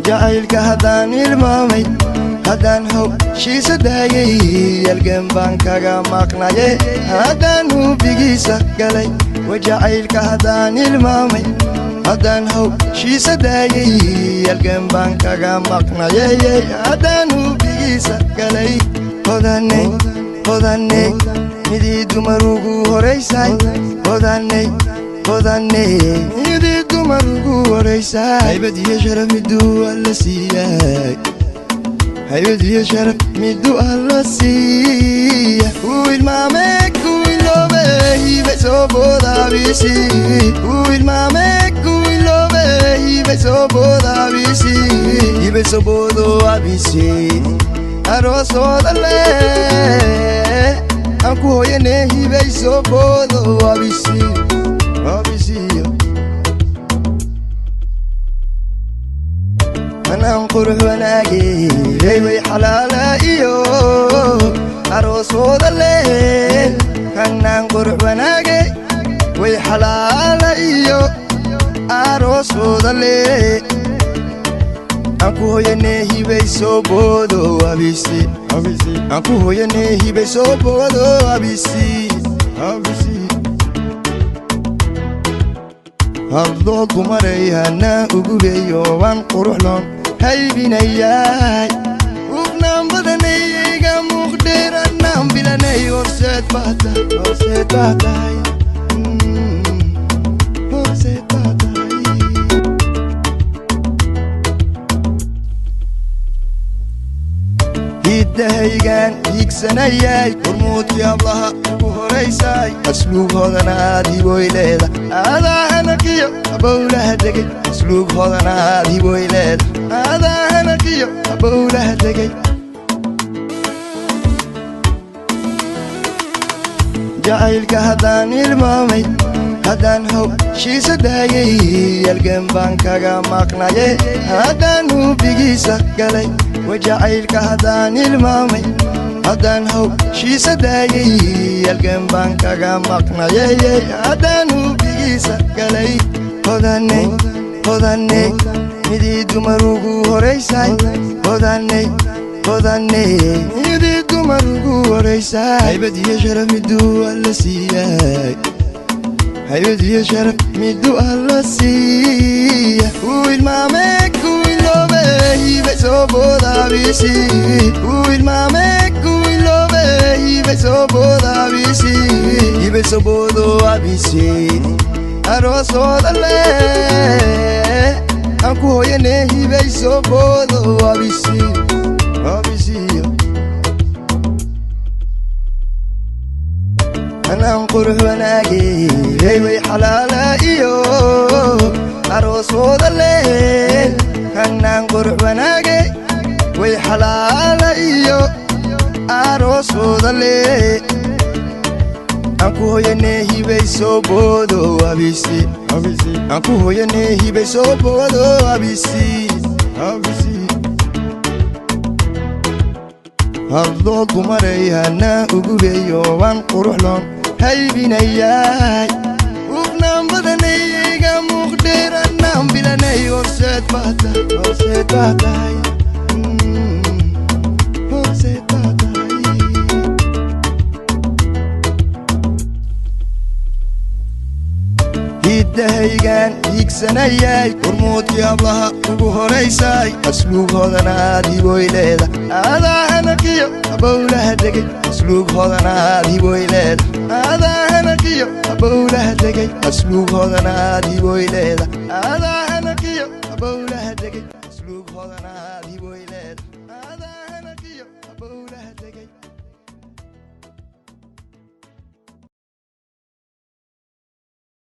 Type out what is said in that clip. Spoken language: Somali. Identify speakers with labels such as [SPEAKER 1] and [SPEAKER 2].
[SPEAKER 1] jacaylka haddaan ilmaamay haddaan hawshiisa daayay halgan baan kaga maqnaye haddaan hubigiisa galay wajacaylka haddaan ilmaamay haddaan hawshiisa daayay halgan baan kaga maqnaye haddaan hubigiisa galay hodaney midii dumar ugu horaysay hodaney midii dumar ugu horaysay haybad iyo sharaf miduu alla siiyay haybad iyo sharaf miduu alla siiya ilmaame kuiloobe hibay soo boodaabisi ilmaame kuiloobe hibay soo boodaabisi hibay soo boodo abisi aroosooda leh aan ku hooyane hibay soo boodo abisi anaan qurux wanaagay way xalaala iyo aroosooda leh kanaan qurux wanaagay way xalaala iyo aroosooda leh aan ku hooyane hibay soo boodo abisi aan ku hooyane hibay soo boodo abisi hadoo dumarayana uguleeyo waan quruxloon haybinayaay ufnaan badanayayga muuqdheeranaan bilanay horseed baa tahay hidahaygaan hiigsanayay hormuudkii hablaha ugu horaysay asluub hodanaad hiboy leeda adaa hanaqiyo abowlaha degay asluub hodanaad hiboy leeda adaa hanaqiyo abowlaha degay jacaylka haddaan ilmaamay haddaan hawshiisa daayay halgan baan kaga maqnaye haddaan hubigiisa galay wajacaylka haddaan ilmaamay haddaan hawshiisa daayay halgan baan kaga maqnaye haddaan hubigiisa galay hodaney midii dumar ugu horaysay hodaney midii dumar ugu horaysay haybad iyo sharaf miduu alla siiyay haybad iyo sharaf miduu alla siiya ilmaame kuiloobe hibay soo boodaabisi ilmaame kuiloobe hibay soo boodaabisi hibay soo boodo abisi aroosooda leh aan ku hooyane hibay soo boodo abisi anaan qurux wanaagay way xalaala iyo aroosooda leh kanaan qurux wanaagay way xalaala iyo aroosooda leh aan ku hooyane hibay soo boodo abisi aan ku hooyane hibay soo boodo abisi hadoo dumarayana uguleeyo waan quruxloon haybinayaay ufnaan badanayayga muuqdheeranaan bilanay horseed baa tahay hidahaygaan hiigsanayay hormuudkii hablaha ugu horaysay asluub hodanaad hiboy leeda adaa hanaqiyo abowlaha degay asluub hodanaad hiboy leeda adaa hanaqiyo abowlaha degay asluub hodanaad hiboy leeda adaa hanaqiyo abowlaha degay asluub hodanaad hiboy leeda